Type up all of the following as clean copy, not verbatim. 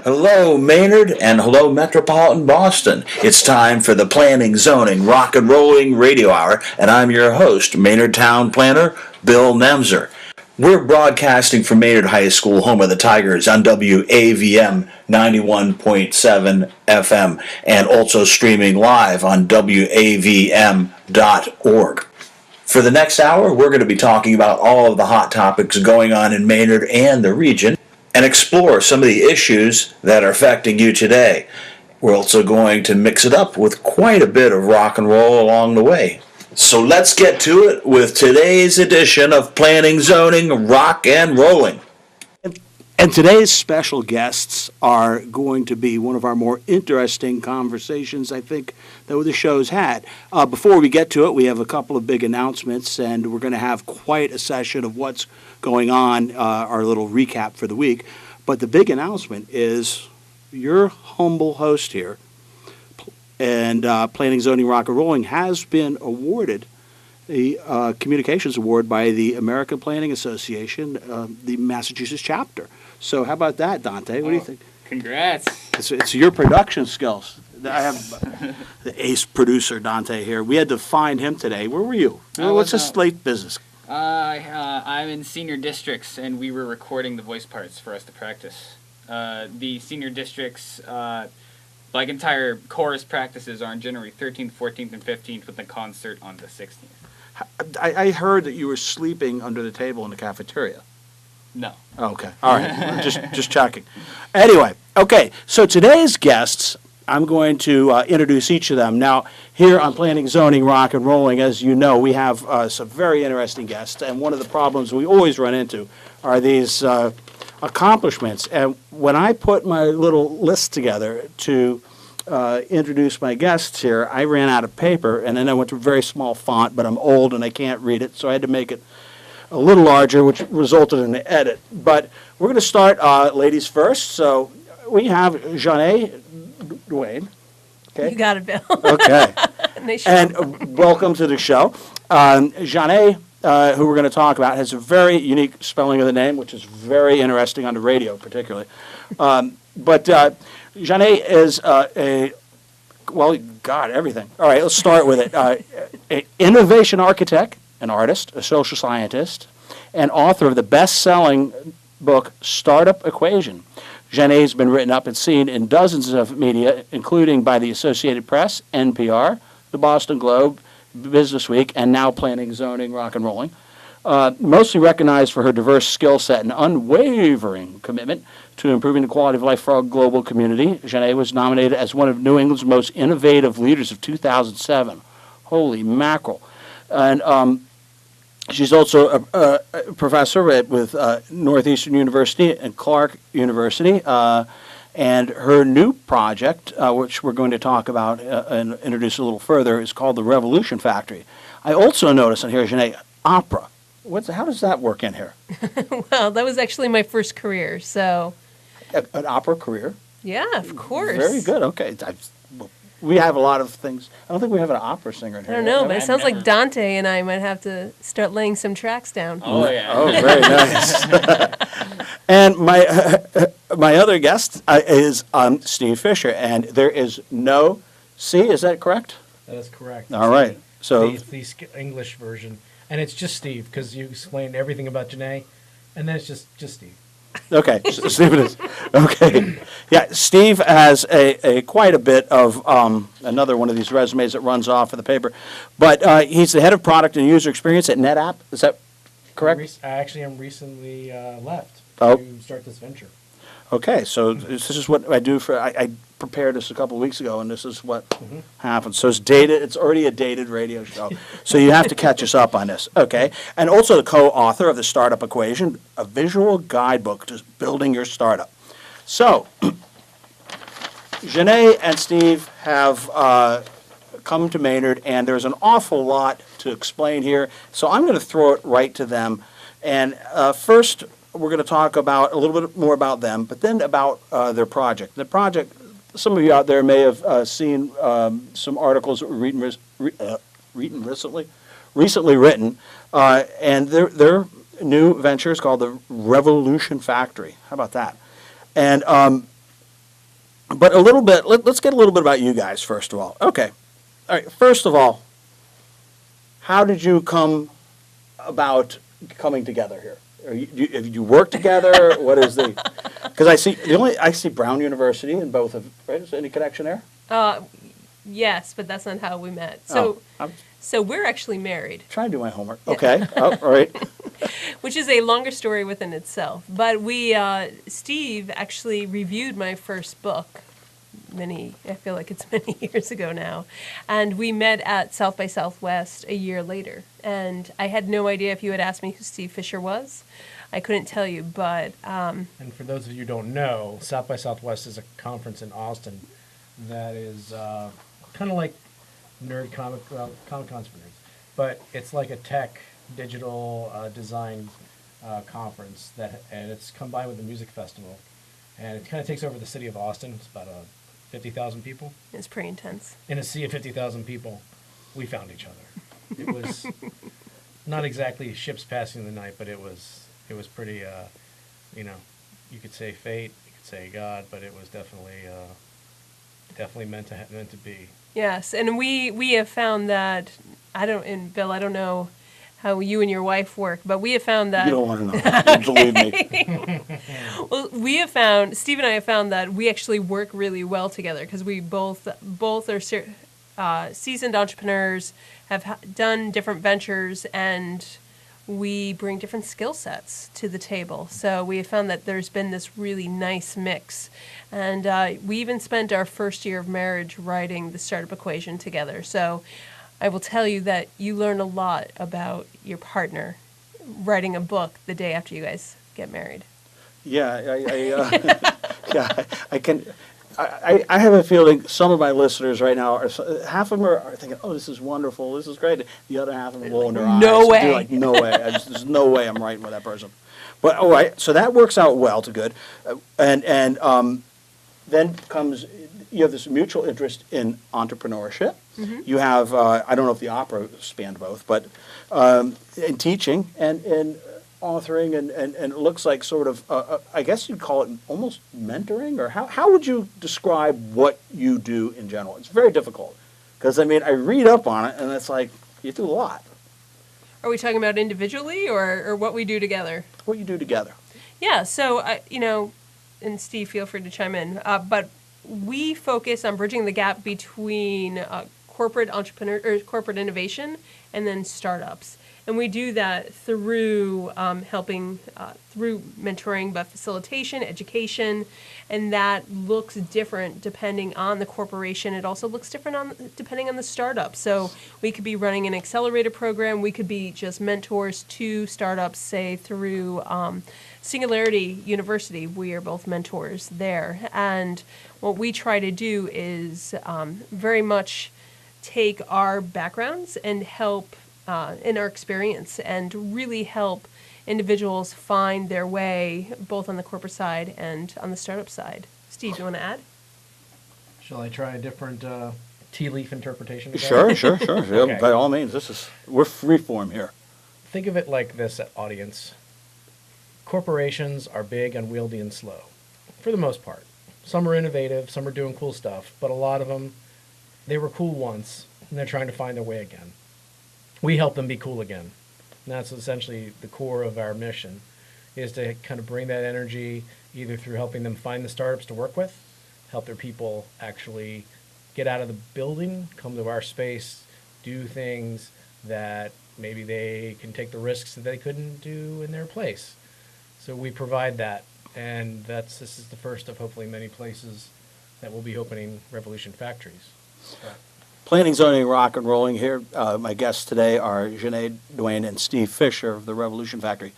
Hello, Maynard, and hello, Metropolitan Boston. It's time for the Planning, Zoning, Rock and Rolling Radio Hour, and I'm your host, Maynard Town Planner, Bill Nemser. We're broadcasting from Maynard High School, home of the Tigers, on WAVM 91.7 FM, and also streaming live on WAVM.org. For the next hour, we're going to be talking about all of the hot topics going on in Maynard and the region, and explore some of the issues that are affecting you today. We're also going to mix it up with quite a bit of rock and roll along the way. So let's get to it with today's edition of Planning, Zoning, Rock and Rolling. And today's special guests are going to be one of our more interesting conversations, I think, that the show's had. Before we get to it, we have a couple of big announcements, and we're going to have quite a session of what's going on, our little recap for the week. But the big announcement is your humble host here, and Planning, Zoning, Rock and Rolling has been awarded the Communications Award by the American Planning Association, the Massachusetts chapter. So how about that, Dante? What do you think? Congrats. It's your production skills. I have the ace producer, Dante, here. We had to find him today. Where were you? What's this late business? I'm in senior districts, and we were recording the voice parts for us to practice. The senior districts, like entire chorus practices, are on January 13th, 14th, and 15th, with the concert on the 16th. I heard that you were sleeping under the table in the cafeteria. No. Oh, okay. All right. just checking. Anyway, okay. So today's guests, I'm going to introduce each of them. Now, here on Planning, Zoning, Rock and Rolling, as you know, we have some very interesting guests. And one of the problems we always run into are these accomplishments. And when I put my little list together to introduce my guests here, I ran out of paper. And then I went to a very small font, but I'm old and I can't read it. So I had to make it a little larger, which resulted in an edit. But we're going to start ladies first. So we have Jeanne Duane. Okay. You got it, Bill. Okay. Nice And welcome to the show. Jeanne, who we're going to talk about, has a very unique spelling of the name, which is very interesting on the radio, particularly. But Jeanne is everything. All right, let's start with it. An innovation architect, an artist, a social scientist, and author of the best-selling book, Startup Equation. Jeanne has been written up and seen in dozens of media, including by the Associated Press, NPR, the Boston Globe, Business Week, and now Planning, Zoning, Rock and Rolling. Mostly recognized for her diverse skill set and unwavering commitment to improving the quality of life for our global community. Jeanne was nominated as one of New England's most innovative leaders of 2007. Holy mackerel. And she's also a professor with Northeastern University and Clark University. And her new project, which we're going to talk about and introduce a little further, is called the Revolution Factory. I also noticed on here, Jeanne, opera. How does that work in here? Well, that was actually my first career, so. An opera career? Yeah, of course. Very good. Okay. We have a lot of things. I don't think we have an opera singer in here. I don't know, but it sounds like Dante and I might have to start laying some tracks down. Oh, yeah. Oh, very nice. And my other guest is Steve Fisher, and there is no C. Is that correct? That is correct. All right. So the English version, and it's just Steve because you explained everything about Jeanne, and then it's just Steve. Okay, Steve it is. Okay, yeah. Steve has a quite a bit of another one of these resumes that runs off of the paper, but he's the head of product and user experience at NetApp. Is that correct? I actually am recently left Oh. to start this venture. Okay, so this is what I do for. I prepared this a couple of weeks ago, and this is what happens. So it's dated. It's already a dated radio show. So you have to catch us up on this. Okay, and also the co-author of the Startup Equation, a visual guidebook to building your startup. So Jeanne and Steve have come to Maynard, and there's an awful lot to explain here. So I'm going to throw it right to them. And first, we're going to talk about a little bit more about them, but then about their project. The project, some of you out there may have seen some articles that were recently written, and their new venture is called the Revolution Factory. How about that? And But a little bit, let's get a little bit about you guys, first of all. Okay. All right. First of all, how did you come about coming together here? Have you worked together? What is the? Because I see Brown University in both of. Right? Is there any connection there? Yes, but that's not how we met. So, I'm so we're actually married, trying to do my homework. Okay. Oh, all right. which is a longer story within itself. But Steve actually reviewed my first book I feel like it's many years ago now. And we met at South by Southwest a year later. And I had no idea if you had asked me who Steve Fisher was. I couldn't tell you, but And for those of you who don't know, South by Southwest is a conference in Austin that is kind of like Comic-Con's for nerds, but it's like a tech, digital design conference and it's combined with a music festival. And it kind of takes over the city of Austin. It's about 50,000 people. it's pretty intense. In a sea of 50,000 people, we found each other. It was not exactly ships passing the night, but it was pretty, you could say fate, you could say God, but it was definitely meant to be. Yes, and we have found that, Bill, I don't know how you and your wife work, but we have found that. You don't want to know. Believe me. Well, Steve and I have found that we actually work really well together because we both are seasoned entrepreneurs, have done different ventures, and we bring different skill sets to the table. So we have found that there's been this really nice mix. And we even spent our first year of marriage writing the Startup Equation together. So I will tell you that you learn a lot about your partner writing a book the day after you guys get married. Yeah, I can. I have a feeling some of my listeners right now half of them are thinking, "Oh, this is wonderful, this is great." The other half of them roll in their eyes. No way. They're like, "No way! There's no way I'm writing with that person." But all right, so that works out well to good, and then comes you have this mutual interest in entrepreneurship. Mm-hmm. You have I don't know if the opera spanned both, but in teaching and in authoring and it looks like sort of I guess you'd call it almost mentoring, or how would you describe what you do in general? It's very difficult because I read up on it and it's like you do a lot. Are we talking about individually or what we do together? What you do together. Yeah, so and Steve, feel free to chime in, but we focus on bridging the gap between corporate entrepreneur or corporate innovation and then startups. And we do that through helping, through mentoring, but facilitation, education, and that looks different depending on the corporation. It also looks different depending on the startup. So we could be running an accelerator program. We could be just mentors to startups, say through Singularity University. We are both mentors there. And what we try to do is very much take our backgrounds and help in our experience and really help individuals find their way both on the corporate side and on the startup side. Steve, you want to add? Shall I try a different tea leaf interpretation of that? Sure. Okay. By all means, we're freeform here. Think of it like this, audience. Corporations are big, unwieldy, and slow, for the most part. Some are innovative, some are doing cool stuff, but a lot of them, they were cool once, and they're trying to find their way again. We help them be cool again. And that's essentially the core of our mission, is to kind of bring that energy either through helping them find the startups to work with, help their people actually get out of the building, come to our space, do things that maybe they can take the risks that they couldn't do in their place. So we provide that, and this is the first of hopefully many places that will be opening Revolution Factories. Planning, Zoning, Rock and Rolling here. My guests today are Janae Duane and Steve Fisher of the Revolution Factory.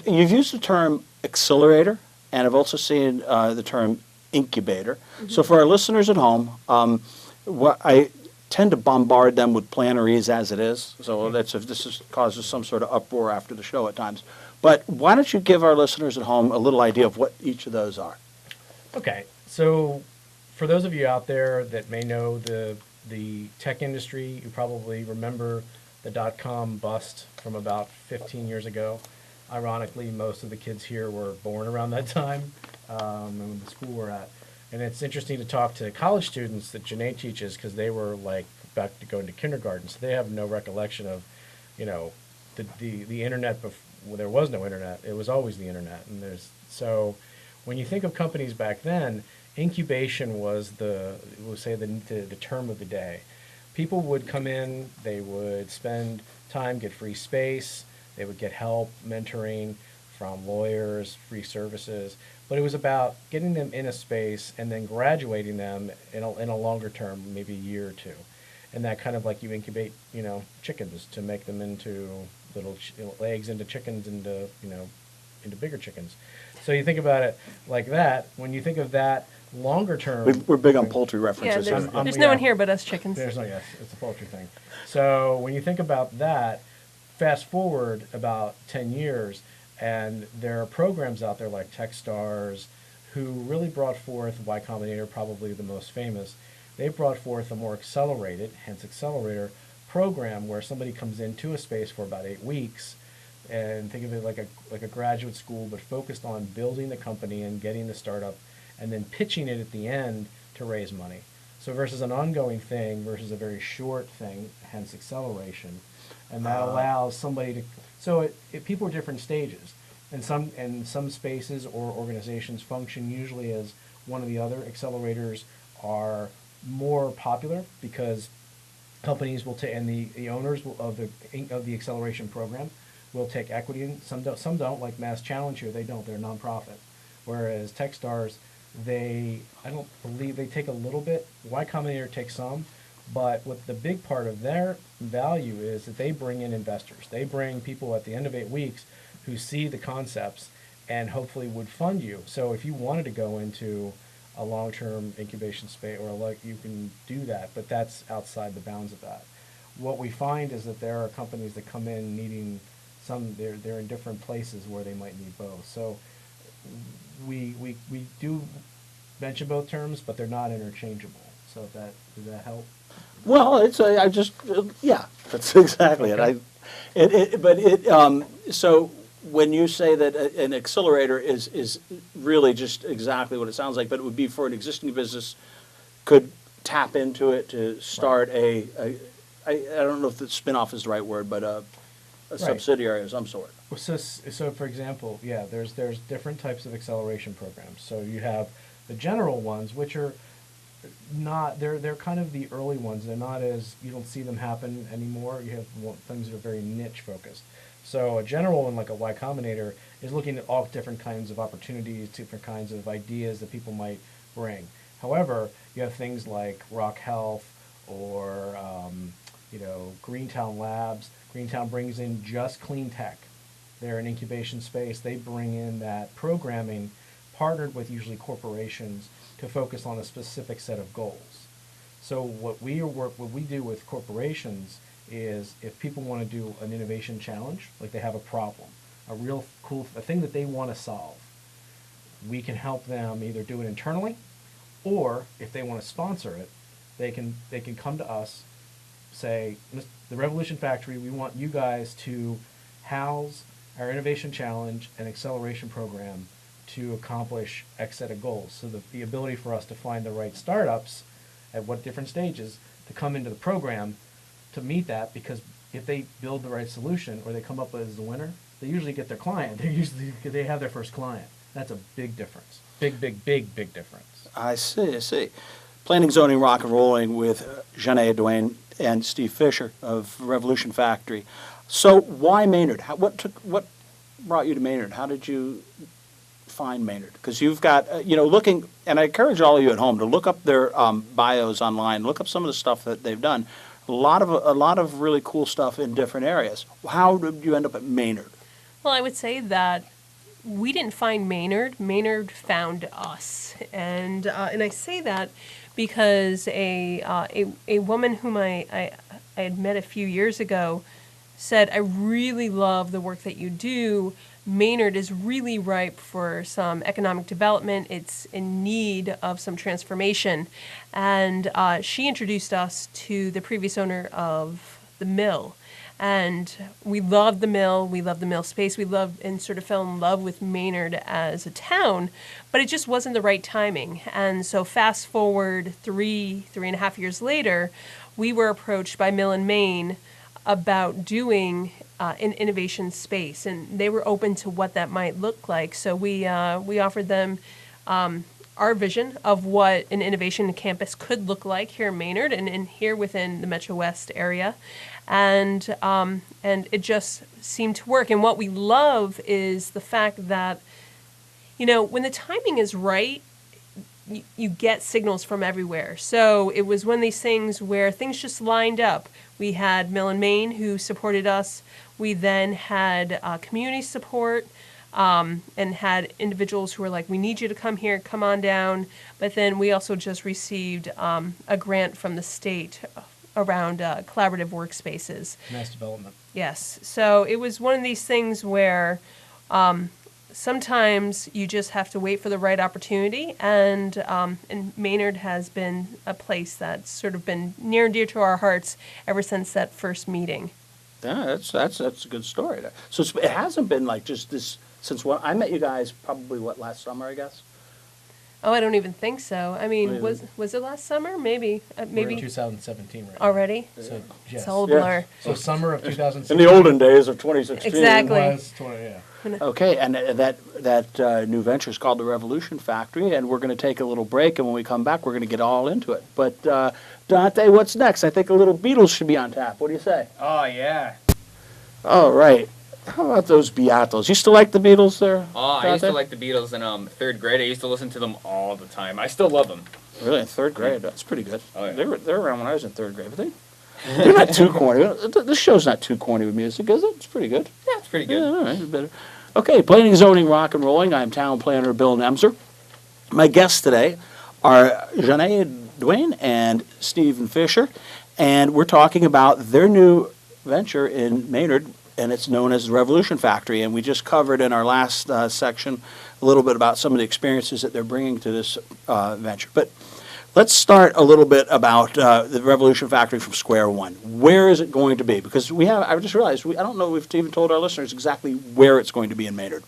You've used the term accelerator, and I've also seen the term incubator. Mm-hmm. So for our listeners at home, I tend to bombard them with planneries as it is. So this causes some sort of uproar after the show at times. But why don't you give our listeners at home a little idea of what each of those are? Okay, so for those of you out there that may know the tech industry, you probably remember the dot-com bust from about 15 years ago. Ironically, most of the kids here were born around that time, in the school we're at. And it's interesting to talk to college students that Janae teaches because they were like about to go into kindergarten, so they have no recollection of, you know, the internet before. Well, there was no internet. It was always the internet, and so when you think of companies back then, incubation was we'll say the term of the day. People would come in, they would spend time, get free space, they would get help, mentoring from lawyers, free services, but it was about getting them in a space and then graduating them in a longer term, maybe a year or two. And that kind of like you incubate, you know, chickens to make them into little eggs into chickens into, you know, into bigger chickens. So you think about it like that. When you think of that longer term, We're big on poultry Yeah, references. there's, here. there's no one here but us chickens. There's no, yes, it's a poultry thing. So when you think about that, fast forward about 10 years, and there are programs out there like Techstars who really brought forth Y Combinator, probably the most famous. They brought forth a more accelerated, hence accelerator, program where somebody comes into a space for about 8 weeks, and think of it like a graduate school, but focused on building the company and getting the startup, and then pitching it at the end to raise money. So versus an ongoing thing versus a very short thing, hence acceleration, and that allows somebody to. So people are different stages, and some spaces or organizations function usually as one or the other. Accelerators are more popular because companies will take, and the owners of the acceleration program will take equity in. Some don't, like Mass Challenge here. They don't. They're a nonprofit. Whereas Techstars, I don't believe they take a little bit. Y Combinator takes some, but what the big part of their value is that they bring in investors. They bring people at the end of 8 weeks who see the concepts and hopefully would fund you. So if you wanted to go into a long-term incubation space, you can do that, but that's outside the bounds of that. What we find is that there are companies that come in needing they're in different places where they might need both. So we do mention both terms, but they're not interchangeable. So does that help? Well, yeah, that's exactly it. So when you say that an accelerator is really just exactly what it sounds like, but it would be for an existing business, could tap into it to start I don't know if the spin-off is the right word, but a subsidiary of some sort. So for example, yeah, there's different types of acceleration programs. So you have the general ones, which are not, they're kind of the early ones. They're not as, you don't see them happen anymore. You have things that are very niche focused. So a general one like a Y Combinator is looking at all different kinds of opportunities, different kinds of ideas that people might bring. However, you have things like Rock Health or Greentown Labs. Greentown brings in just clean tech. They're an incubation space. They bring in that programming, partnered with usually corporations, to focus on a specific set of goals. So what we do with corporations is if people want to do an innovation challenge, like they have a problem, a real cool thing that they want to solve, we can help them either do it internally, or if they want to sponsor it, they can come to us, say, the Revolution Factory, we want you guys to house our innovation challenge and acceleration program to accomplish X set of goals. So the ability for us to find the right startups at what different stages to come into the program to meet that, because if they build the right solution or they come up as the winner, they usually get their client. They have their first client. That's a big difference. Big difference. I see. Planning, Zoning, Rock and Rolling with Janae Duane and Steve Fisher of Revolution Factory. So why Maynard? What brought you to Maynard? How did you find Maynard? Because you've got, looking, and I encourage all of you at home to look up their bios online, look up some of the stuff that they've done. A lot of really cool stuff in different areas. How did you end up at Maynard? Well, I would say that we didn't find Maynard. Maynard found us, and I say that because a woman whom I had met a few years ago said, "I really love the work that you do. Maynard is really ripe for some economic development. It's in need of some transformation." And she introduced us to the previous owner of the mill. And we loved the mill. We loved the mill space. We loved and sort of fell in love with Maynard as a town, but it just wasn't the right timing. And so fast forward three and a half years later, we were approached by Mill and Main about doing an innovation space, and they were open to what that might look like. So we offered them our vision of what an innovation campus could look like here in Maynard and here within the Metro West area. And it just seemed to work. And what we love is the fact that, you know, when the timing is right, you get signals from everywhere. So it was one of these things where things just lined up. We had Mill and Main who supported us. We then had community support. And had individuals who were like, we need you to come here, come on down. But then we also just received a grant from the state around collaborative workspaces. Mass development. Yes. So it was one of these things where sometimes you just have to wait for the right opportunity. And Maynard has been a place that's sort of been near and dear to our hearts ever since that first meeting. Yeah, that's a good story. So it hasn't been like just this since when I met you guys. Probably last summer, I guess. Oh, I don't even think so. I mean, Really? was it last summer? Maybe. We're in Maybe 2017 right now. already? So, yes. It's all a Yeah. blur. So summer of 2016. In the olden days of 2016. Exactly. Was 20, yeah. Okay, and that new venture is called the Revolution Factory, and we're going to take a little break, and when we come back, we're going to get all into it. But Dante, what's next? I think a little Beatles should be on tap. What do you say? Oh, yeah. All right. How about those Beatles? You still like the Beatles there? Oh, I used Dante? to like the Beatles in third grade. I used to listen to them all the time. I still love them. Really, in third grade? That's pretty good. Oh, yeah. They were around when I was in third grade, but they're not too corny. This show's not too corny with music, is it? It's pretty good. Yeah, it's pretty Yeah, good. all right, better. Okay, planning, zoning, rock and rolling. I'm town planner Bill Nemser. My guests today are Janae Duane and Stephen Fisher, and we're talking about their new venture in Maynard, and it's known as the Revolution Factory. And we just covered in our last section a little bit about some of the experiences that they're bringing to this venture. But let's start a little bit about the Revolution Factory from square one. Where is it going to be? Because I just realized, I don't know if we've even told our listeners exactly where it's going to be in Maynard.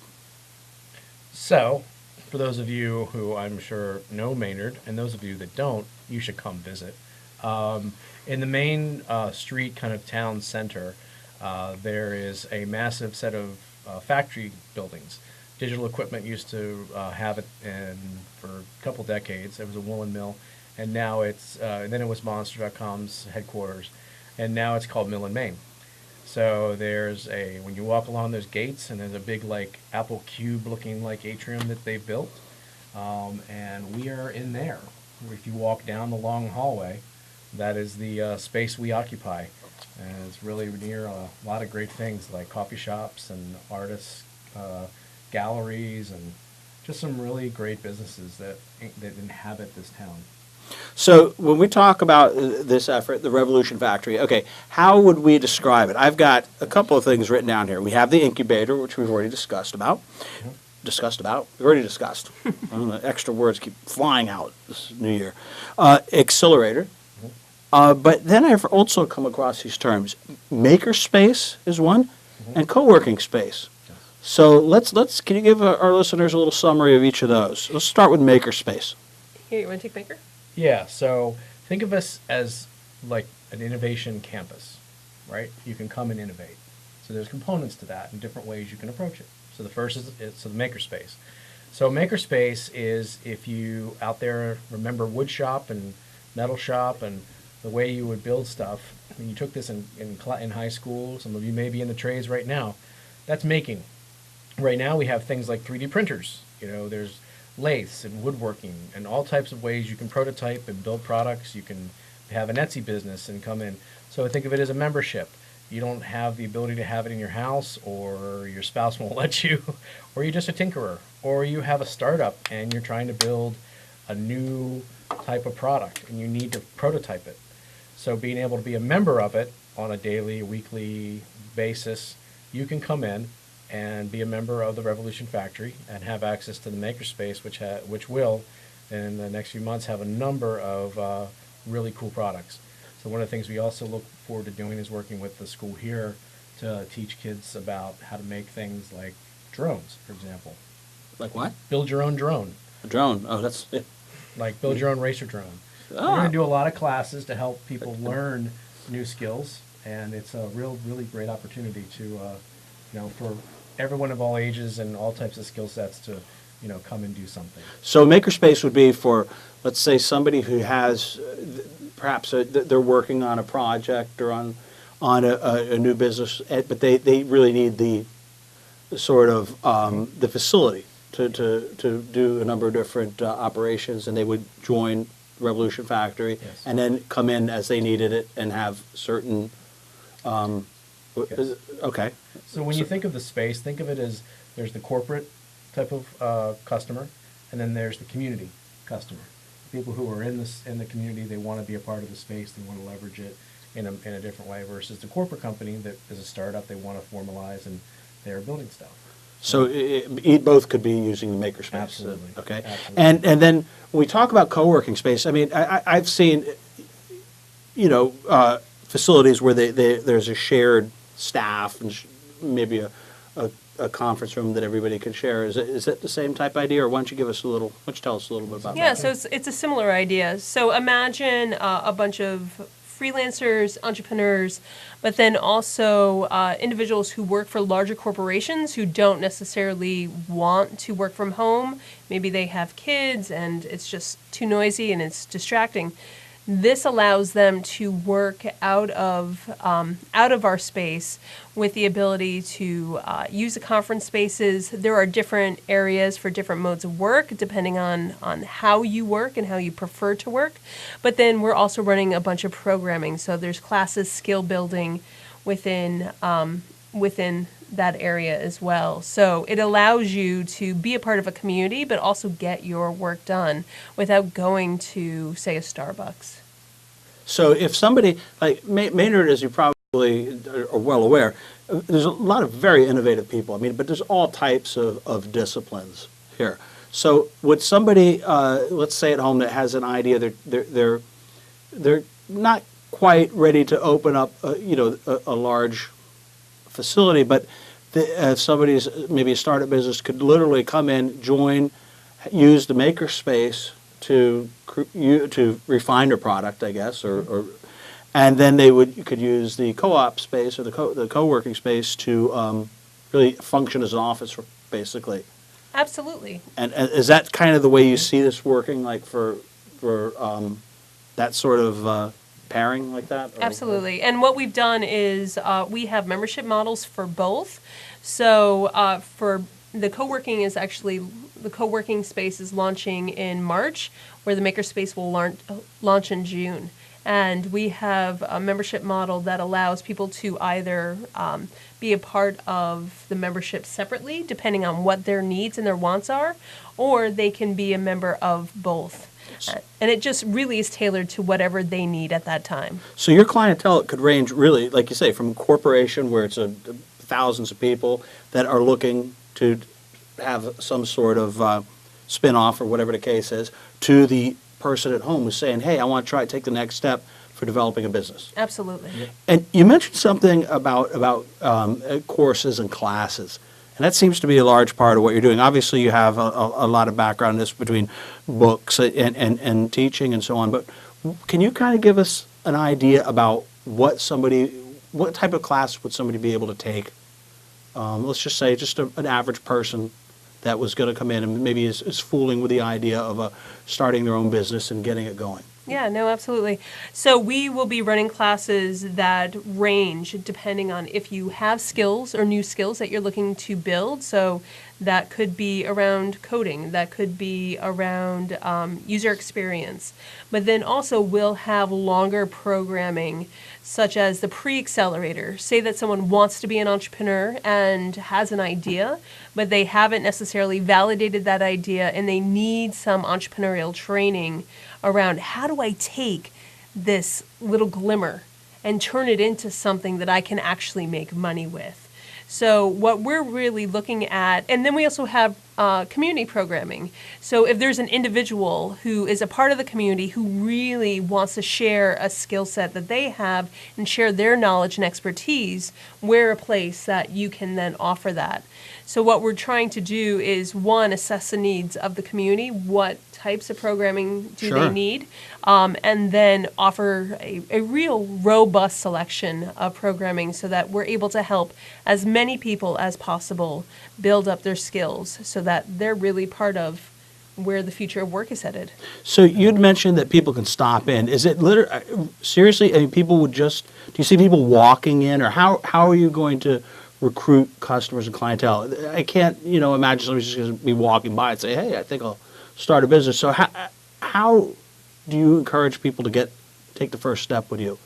So, for those of you who I'm sure know Maynard, and those of you that don't, you should come visit. In the main street kind of town center, there is a massive set of factory buildings. Digital Equipment used to have it for a couple decades. It was a woolen mill, and now then it was Monster.com's headquarters, and now it's called Mill and Main. So when you walk along those gates, and there's a big like Apple cube looking like atrium that they've built, and we are in there. If you walk down the long hallway, that is the space we occupy. And it's really near a lot of great things like coffee shops and artists, galleries, and just some really great businesses that inhabit this town. So when we talk about this effort, the Revolution Factory, okay, how would we describe it? I've got a couple of things written down here. We have the incubator, which we've already discussed about. We've already discussed. The extra words keep flying out this new year. Accelerator. But then I've also come across these terms. Makerspace is one, and co-working space. So can you give our listeners a little summary of each of those? Let's start with Makerspace. Here, you want to take Maker? Yeah, so think of us as like an innovation campus, right? You can come and innovate. So there's components to that and different ways you can approach it. So the first is the makerspace. So makerspace is, if you out there remember wood shop and metal shop and the way you would build stuff, when you took this in high school, some of you may be in the trades right now, that's making. Right now we have things like 3D printers. There's lathes and woodworking and all types of ways you can prototype and build products. You can have an Etsy business and come in. So think of it as a membership. You don't have the ability to have it in your house, or your spouse won't let you, or you're just a tinkerer, or you have a startup and you're trying to build a new type of product and you need to prototype it. So being able to be a member of it on a daily, weekly basis, you can come in and be a member of the Revolution Factory and have access to the makerspace, which will, in the next few months, have a number of really cool products. So one of the things we also look forward to doing is working with the school here to teach kids about how to make things like drones, for example. Like what? Build your own drone. A drone. Oh, that's it. Like build your own racer drone. We're Ah. going to do a lot of classes to help people learn new skills, and it's a really great opportunity to, for everyone of all ages and all types of skill sets to, come and do something. So makerspace would be for, let's say, somebody who has, perhaps they're working on a project or on a new business, but they really need the sort of the facility to do a number of different operations, and they would join Revolution Factory Yes. and then come in as they needed it and have certain. Yes. Okay. So when you think of the space, think of it as there's the corporate type of customer, and then there's the community customer. People who are in the community, they want to be a part of the space, they want to leverage it in a different way, versus the corporate company that is a startup, they want to formalize and they're building stuff. So both could be using the makerspace. Absolutely. Okay. Absolutely. And then when we talk about co-working space, I mean, I've seen, facilities where there's a shared staff and maybe a conference room that everybody can share. Is it the same type idea, or why don't you tell us a little bit about Yeah, that? so it's a similar idea. So imagine a bunch of freelancers, entrepreneurs, but then also individuals who work for larger corporations who don't necessarily want to work from home. Maybe they have kids and it's just too noisy and it's distracting. This allows them to work out of our space with the ability to use the conference spaces. There are different areas for different modes of work depending on how you work and how you prefer to work. But then we're also running a bunch of programming. So there's classes, skill building within that area as well. So it allows you to be a part of a community, but also get your work done without going to, say, a Starbucks. So if somebody, like Maynard, as you probably are well aware, there's a lot of very innovative people. I mean, but there's all types of disciplines here. So would somebody, let's say at home, that has an idea, they're not quite ready to open up, a large facility, but if somebody's maybe a startup business could literally come in, join, use the makerspace to refine their product, I guess, or and then could use the co-op space or the co-working space to really function as an office, basically. Absolutely. And is that kind of the way you see this working, like for that sort of pairing like that? Or- Absolutely. And what we've done is we have membership models for both. So for the co-working the co-working space is launching in March, where the makerspace will launch in June. And we have a membership model that allows people to either be a part of the membership separately, depending on what their needs and their wants are, or they can be a member of both. And it just really is tailored to whatever they need at that time. So your clientele could range really, like you say, from a corporation where it's thousands of people that are looking to have some sort of spin-off or whatever the case is, to the person at home who's saying, hey, I want to take the next step for developing a business. Absolutely. And you mentioned something about courses and classes. And that seems to be a large part of what you're doing. Obviously, you have a lot of background in this between books and teaching and so on. But can you kind of give us an idea about what type of class would somebody be able to take? Let's just say an average person that was going to come in and maybe is fooling with the idea of starting their own business and getting it going. Yeah, no, absolutely. So we will be running classes that range depending on if you have skills or new skills that you're looking to build. So that could be around coding, that could be around user experience. But then also we'll have longer programming, such as the pre-accelerator. Say that someone wants to be an entrepreneur and has an idea, but they haven't necessarily validated that idea and they need some entrepreneurial training around how do I take this little glimmer and turn it into something that I can actually make money with. So what we're really looking at, and then we also have community programming. So if there's an individual who is a part of the community who really wants to share a skill set that they have and share their knowledge and expertise, we're a place that you can then offer that. So what we're trying to do is, one, assess the needs of the community, what types of programming do Sure. they need, and then offer a real robust selection of programming so that we're able to help as many people as possible build up their skills so that they're really part of where the future of work is headed. So you'd mentioned that people can stop in. Is it seriously? I mean, people would just. Do you see people walking in, or how are you going to recruit customers and clientele? I can't, imagine somebody's just going to be walking by and say, "Hey, I think I'll start a business." So how do you encourage people to take the first step with you?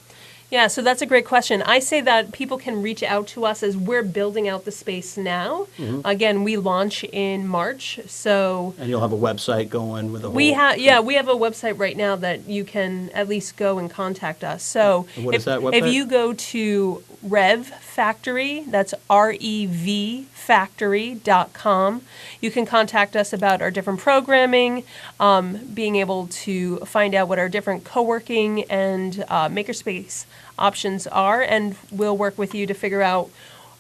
Yeah, so that's a great question. I say that people can reach out to us as we're building out the space now. Again, we launch in March, so And you'll have a website going with the whole. we have a website right now that you can at least go and contact us. So And what is that if website? you go to Rev Factory, that's REV Factory.com, you can contact us about our different programming, being able to find out what our different co-working and makerspace options are, and we'll work with you to figure out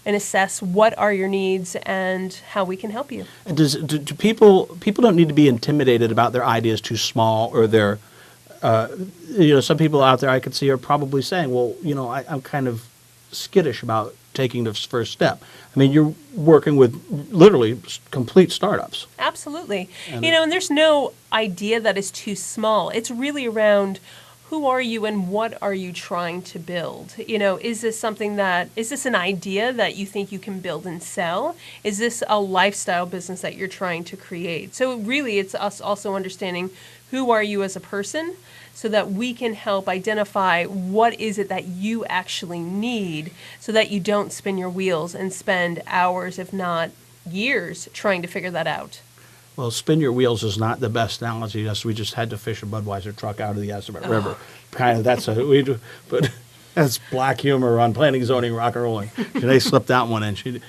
and assess what are your needs and how we can help you. And do people don't need to be intimidated about their ideas too small, or their some people out there I could see are probably saying, well, I'm kind of skittish about taking the first step. I mean, you're working with literally complete startups. Absolutely. And there's no idea that is too small. It's really around who are you and what are you trying to build? Is this an idea that you think you can build and sell? Is this a lifestyle business that you're trying to create? So really, it's us also understanding who are you as a person, so that we can help identify what is it that you actually need, so that you don't spin your wheels and spend hours, if not years, trying to figure that out. Well, spin your wheels is not the best analogy. Yes, we just had to fish a Budweiser truck out of the Assabet River. Kind of, but that's black humor on planning, zoning, rock and rolling. Janae slipped that one in.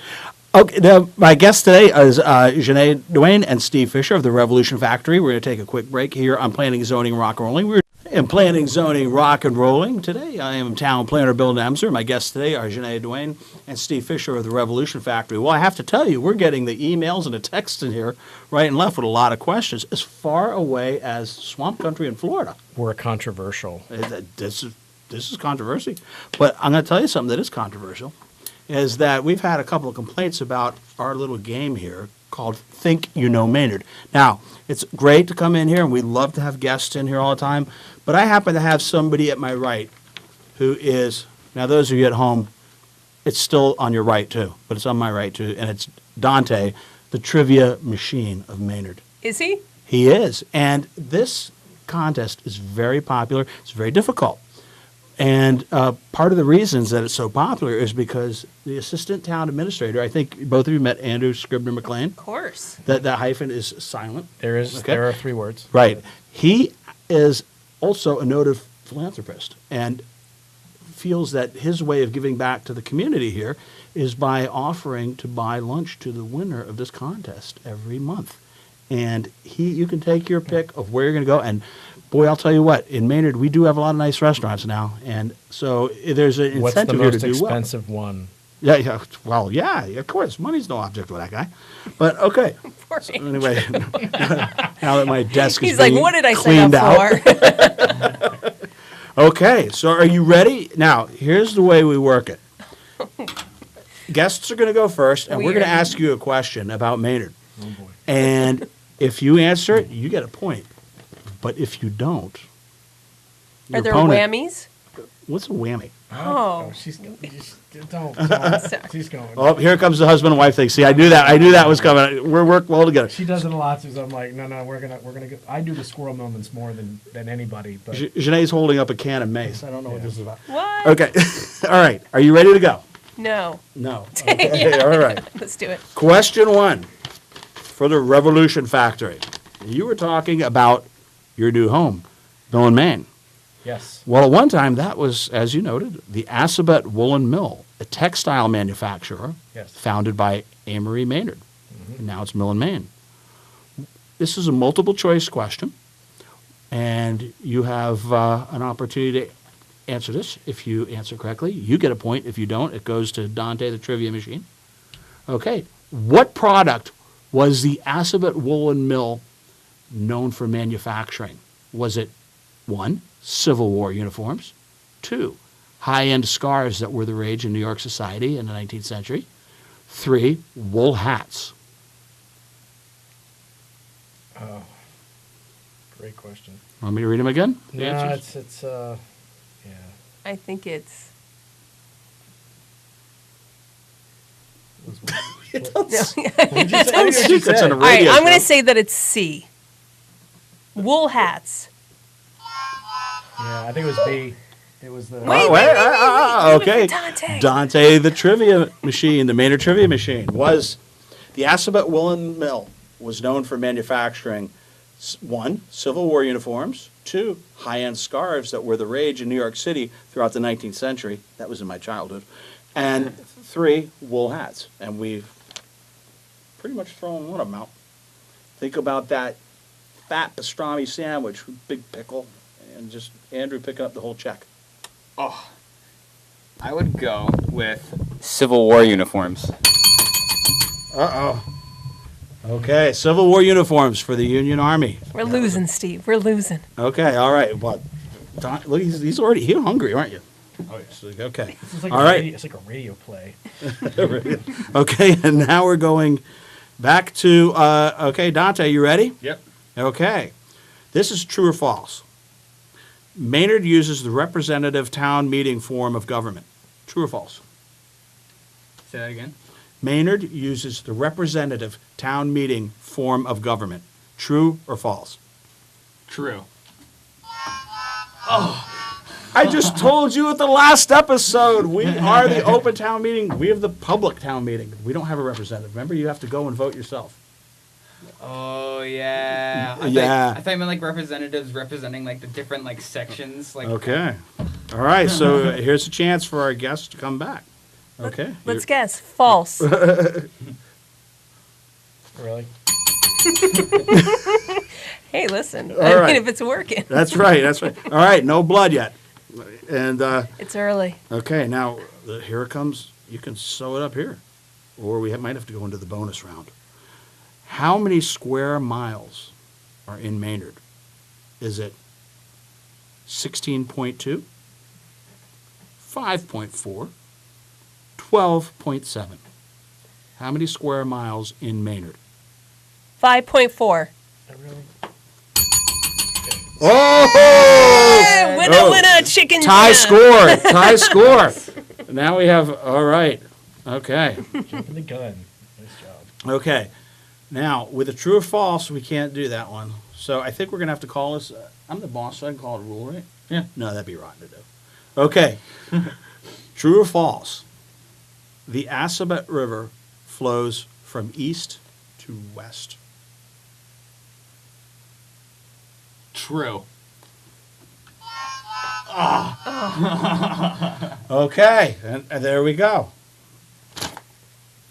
Okay, now my guests today is Janae Duane and Steve Fisher of the Revolution Factory. We're going to take a quick break here on Planning, Zoning, Rock and Rolling. We're in Planning, Zoning, Rock and Rolling. Today I am town planner Bill Nemser. My guests today are Janae Duane and Steve Fisher of the Revolution Factory. Well, I have to tell you, we're getting the emails and the texts in here right and left with a lot of questions as far away as Swamp Country in Florida. We're controversial. This is controversy. But I'm going to tell you something that is controversial, is that we've had a couple of complaints about our little game here called Think You Know Maynard. Now, it's great to come in here, and we love to have guests in here all the time, but I happen to have somebody at my right who is, now those of you at home, it's still on your right too, but it's on my right too, and it's Dante, the trivia machine of Maynard. Is he? He is, and this contest is very popular. It's very difficult. And part of the reasons that it's so popular is because the assistant town administrator, I think both of you met Andrew Scribner McLean. Of course. That hyphen is silent. There are 3 words. Right. He is also a noted philanthropist and feels that his way of giving back to the community here is by offering to buy lunch to the winner of this contest every month. And you can take your pick of where you're going to go. And boy, I'll tell you what, in Maynard, we do have a lot of nice restaurants now. And so there's an What's the incentive here to most do well. expensive one? Yeah, well, yeah, of course. Money's no object with that guy. But okay. Poor So Andrew. anyway, now that my desk is He's like, being what did I sign cleaned up out. for? Okay, so are you ready? Now, here's the way we work it. Guests are going to go first, and we're going to Weird. ask you a question about Maynard. Oh boy. And if you answer it, you get a point. But if you don't, your Are there opponent- whammies? What's a whammy? Oh. She's don't. Sorry. She's going. Oh, here comes the husband and wife thing. See, I knew that was coming. We work well together. She does it a lot, so I'm like, no, we're gonna go. I do the squirrel moments more than anybody, but Janae's holding up a can of mace. I don't know what this is about. What? Okay. All right. Are you ready to go? No. No. Okay. All right. Let's do it. Question 1 for the Revolution Factory. You were talking about your new home, Bill and Maine. yes, Well, at one time, that was, as you noted, the Assabet Woolen Mill a textile manufacturer Yes. founded by Amory Maynard. And now it's Mill and Main. This is a multiple choice question, and you have an opportunity to answer this. If you answer correctly, you get a point. If you don't, it goes to Dante, the trivia machine. Okay. What product was the Assabet Woolen Mill known for manufacturing? Was it 1, Civil War uniforms, 2, high-end scarves that were the rage in New York society in the 19th century, 3, wool hats? Oh, great question. Want me to read them again? The No, answers? it's yeah. I think it's. No. What did you say? I didn't hear what you Secrets on said. a All right, radio I'm going show. to say that it's C. Wool hats. Yeah, I think it was B. It was the. Wait, Oh, wait, wait, wait, okay. Leave it for Dante. Dante, the trivia machine, the Maynard trivia machine, was the Assabet Woolen Mill was known for manufacturing 1, Civil War uniforms, 2, high-end scarves that were the rage in New York City throughout the 19th century. That was in my childhood. And 3, wool hats. And we've pretty much thrown one of them out. Think about that fat pastrami sandwich with big pickle and just Andrew picking up the whole check. Oh, I would go with Civil War uniforms. Uh-oh. Okay, Civil War uniforms for the Union Army. We're losing, Steve. We're losing. Okay, all right. Well, look, he's already hungry, aren't you? Oh, yes. Okay. It's like All a right. radio, it's like a radio play. Okay, and now we're going back to, okay, Dante, you ready? Yep. Okay. This is true or false. Maynard uses the representative town meeting form of government. True or false? Say that again. Maynard uses the representative town meeting form of government. True or false? True. I just told you at the last episode, we are the open town meeting. We have the public town meeting. We don't have a representative. Remember, you have to go and vote yourself. Oh yeah. Yeah. I thought you meant like representatives representing like the different like sections. Like Okay. All right, so here's a chance for our guests to come back. Okay. Let's guess. False. Really? Hey, listen. All I right. mean, if it's working. That's right, that's right. All right, no blood yet. And, It's early. okay, now, here it comes. You can sew it up here. Or we might have to go into the bonus round. How many square miles are in Maynard? Is it 16.2, 5.4, 12.7? How many square miles in Maynard? 5.4. Really? Oh! Hey, winner, Oh. winner, chicken Tie dinner. score, tie score. Now we have, all right, okay. Jumping the gun. Nice job. Okay. Now, with a true or false, we can't do that one. So I think we're going to have to call this, I'm the boss, so I can call it a rule, right? Yeah. No, that'd be rotten to do. Okay. True or false? The Assabet River flows from east to west. true. Okay, and there we go.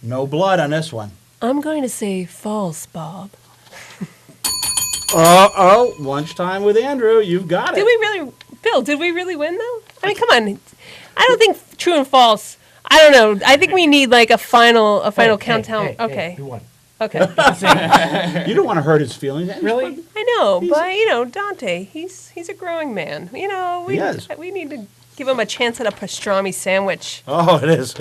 No blood on this one. I'm going to say false, Bob. Uh-oh, lunchtime with Andrew. You've got it. Did we really, Bill, did we really win, though? I mean, come on. I don't think true and false. I don't know. I think we need like a final countdown. Okay. You won. Okay. You don't want to hurt his feelings. Really? I know, but Dante, he's a growing man. He is. We need to give him a chance at a pastrami sandwich. Oh, it is.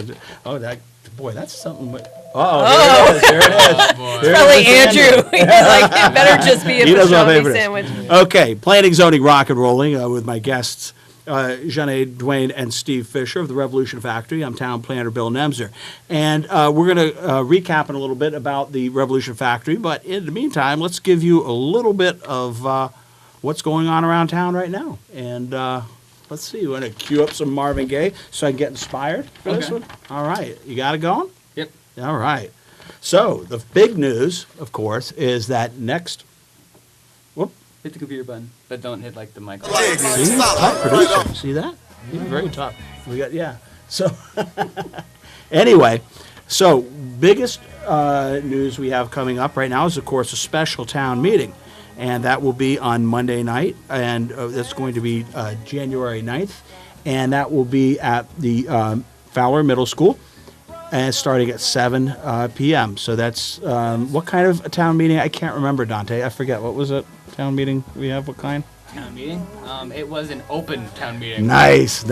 Oh, that's something. There it is. There it is. Boy. There Probably it is, Andrew. He's like, it better just be a He does my pastrami favorite. sandwich. Okay, planning, zoning, rock and rolling with my guests, Jeanne Dwayne and Steve Fisher of the Revolution Factory. I'm town planner Bill Nemser. And we're going to recap in a little bit about the Revolution Factory. But in the meantime, let's give you a little bit of what's going on around town right now. And let's see, you want to cue up some Marvin Gaye so I can get inspired for this Okay. one? All right, you got it going? Yep. All right. So the big news, of course, is that next. Whoop. Hit the computer button, but don't hit like the mic. See, tough producer. See that? He's very tough. We got So anyway, so biggest news we have coming up right now is, of course, a special town meeting. And that will be on Monday night, and that's going to be January 9th. And that will be at the Fowler Middle School, and starting at 7 p.m. So that's, what kind of a town meeting? I can't remember, Dante. I forget. What was it? Town meeting we have? What kind? Town meeting? It was an open town meeting. Nice.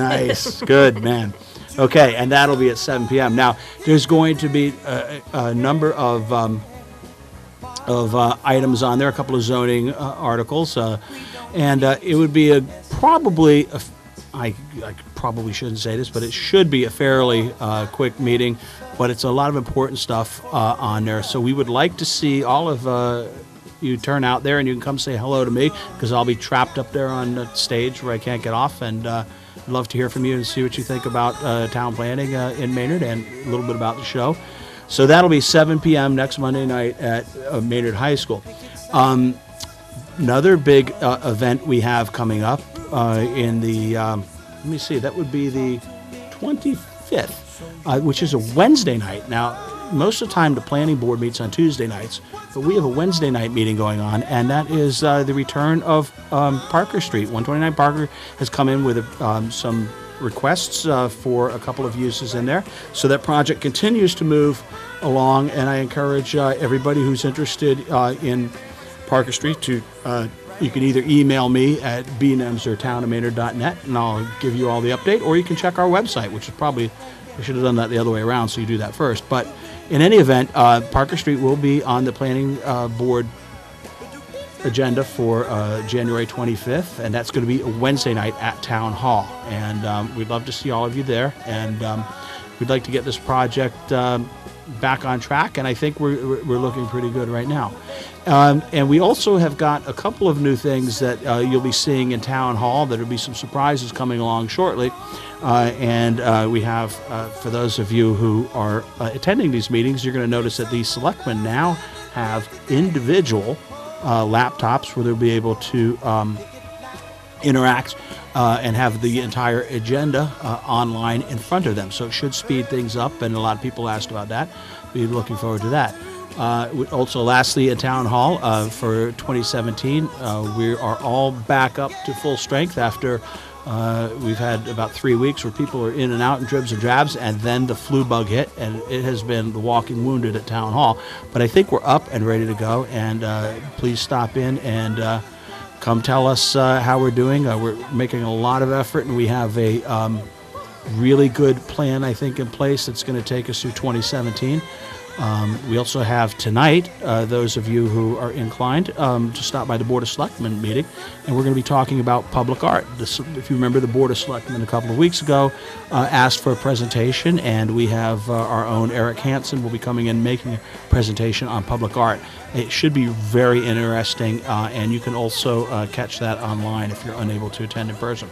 Good, man. Okay, and that'll be at 7 p.m. Now, there's going to be a number of items on there, a couple of zoning articles, and it would be I probably shouldn't say this, but it should be a fairly quick meeting, but it's a lot of important stuff on there. So we would like to see all of you turn out there, and you can come say hello to me, because I'll be trapped up there on the stage where I can't get off, and I'd love to hear from you and see what you think about town planning in Maynard and a little bit about the show. So that'll be 7 p.m. next Monday night at Maynard High School. Another big event we have coming up in the, let me see, that would be the 25th, which is a Wednesday night. Now, most of the time the planning board meets on Tuesday nights, but we have a Wednesday night meeting going on, and that is the return of Parker Street. 129 Parker has come in with some requests for a couple of uses in there. So that project continues to move along, and I encourage everybody who's interested in Parker Street to, you can either email me at bnems@townofmaynard.net, and I'll give you all the update, or you can check our website, which is probably, I should have done that the other way around, so you do that first. But in any event, Parker Street will be on the planning board agenda for January 25th, and that's going to be a Wednesday night at Town Hall. And we'd love to see all of you there, and we'd like to get this project back on track, and I think we're looking pretty good right now. And we also have got a couple of new things that you'll be seeing in Town Hall. There'll be some surprises coming along shortly. And we have, for those of you who are attending these meetings, you're going to notice that the selectmen now have individual laptops where they'll be able to interact and have the entire agenda online in front of them. So it should speed things up, and a lot of people asked about that. We're looking forward to that. Also, lastly, at Town Hall for 2017, we are all back up to full strength after we've had about 3 weeks where people are in and out in dribs and drabs, and then the flu bug hit, and it has been the walking wounded at Town Hall. But I think we're up and ready to go, and please stop in and come tell us how we're doing. We're making a lot of effort, and we have a really good plan, I think, in place that's going to take us through 2017. We also have tonight, those of you who are inclined, to stop by the Board of Selectmen meeting, and we're going to be talking about public art. If you remember, the Board of Selectmen a couple of weeks ago asked for a presentation, and we have our own Eric Hansen will be coming in making a presentation on public art. It should be very interesting, and you can also catch that online if you're unable to attend in person.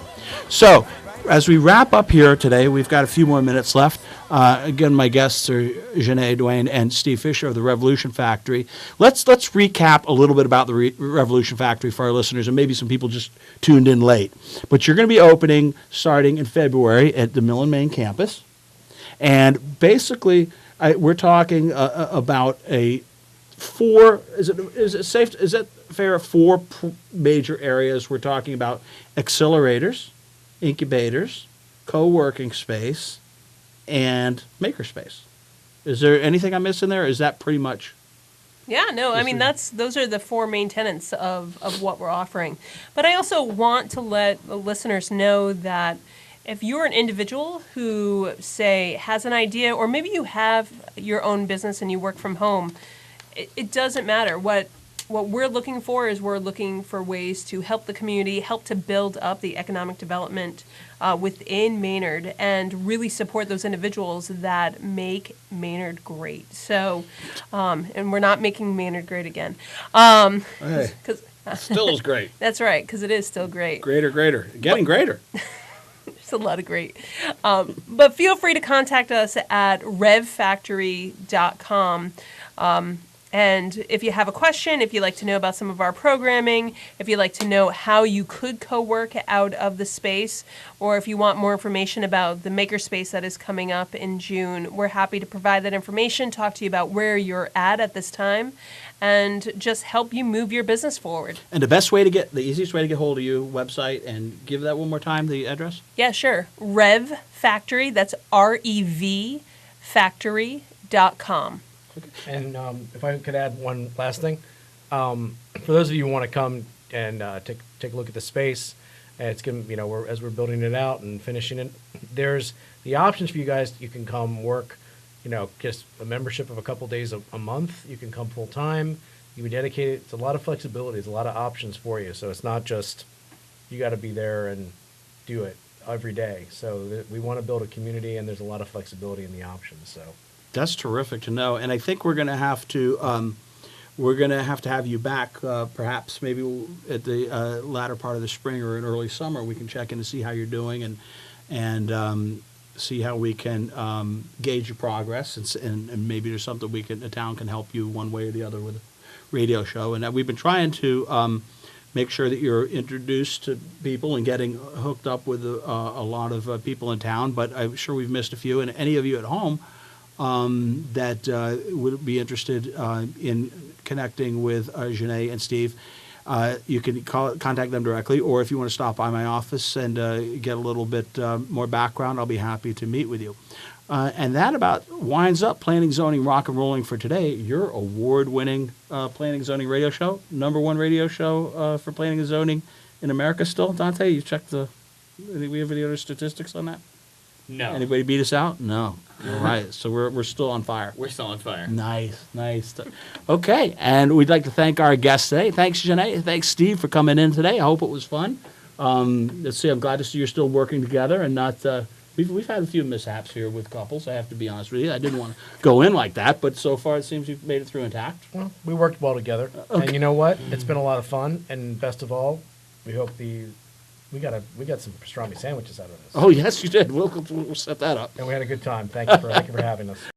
So, as we wrap up here today, we've got a few more minutes left. Again, my guests are Janae Duane and Steve Fisher of the Revolution Factory. Let's recap a little bit about the Revolution Factory for our listeners, and maybe some people just tuned in late. But you're going to be opening starting in February at the Mill and Main campus, and basically we're talking about a four. Is it safe? Is it fair? Four major areas. We're talking about accelerators, incubators, co-working space, and makerspace. Is there anything I'm missing there? Or is that pretty much? Yeah, no, I mean, those are the four main tenets of what we're offering. But I also want to let the listeners know that if you're an individual who, say, has an idea, or maybe you have your own business and you work from home, it doesn't matter. What we're looking for is we're looking for ways to help the community, help to build up the economic development within Maynard, and really support those individuals that make Maynard great. So, and we're not making Maynard great again. Hey, still is great. That's right, because it is still great. Greater. Getting greater. There's a lot of great. But feel free to contact us at revfactory.com. And if you have a question, if you'd like to know about some of our programming, if you'd like to know how you could co-work out of the space, or if you want more information about the makerspace that is coming up in June, we're happy to provide that information, talk to you about where you're at this time, and just help you move your business forward. And the easiest way to get hold of you, website, and give that one more time, the address? Yeah, sure. Rev Factory, that's REV Factory.com. And if I could add one last thing, for those of you who want to come and take a look at the space, and it's going to, as we're building it out and finishing it, there's the options for you guys. You can come work, just a membership of a couple days a month. You can come full time. You can dedicate it. It's a lot of flexibility. It's a lot of options for you. So it's not just you got to be there and do it every day. So we want to build a community, and there's a lot of flexibility in the options. So. That's terrific to know, and I think we're going to have to have you back, perhaps maybe at the latter part of the spring or in early summer. We can check in to see how you're doing and see how we can gauge your progress, and maybe there's something the town can help you one way or the other with a radio show. And we've been trying to make sure that you're introduced to people and getting hooked up with a lot of people in town. But I'm sure we've missed a few, and any of you at home that would be interested in connecting with Janae and Steve, you can contact them directly, or if you want to stop by my office and get a little bit more background, I'll be happy to meet with you. And that about winds up Planning, Zoning, Rock and Rolling for today. Your award-winning Planning, Zoning radio show, #1 radio show for Planning and Zoning in America still. Dante, you checked we have any other statistics on that? No. Anybody beat us out? No. All right. So we're still on fire. We're still on fire. Nice. Okay. And we'd like to thank our guests today. Thanks, Janae. Thanks, Steve, for coming in today. I hope it was fun. Let's see. I'm glad to see you're still working together and not. We've had a few mishaps here with couples. I have to be honest with you. I didn't want to go in like that, but so far it seems you've made it through intact. Well, we worked well together, Okay. and you know what? It's been a lot of fun, and best of all, we hope we got some pastrami sandwiches out of this. Oh yes, you did. We'll set that up. And we had a good time. Thank you for having us.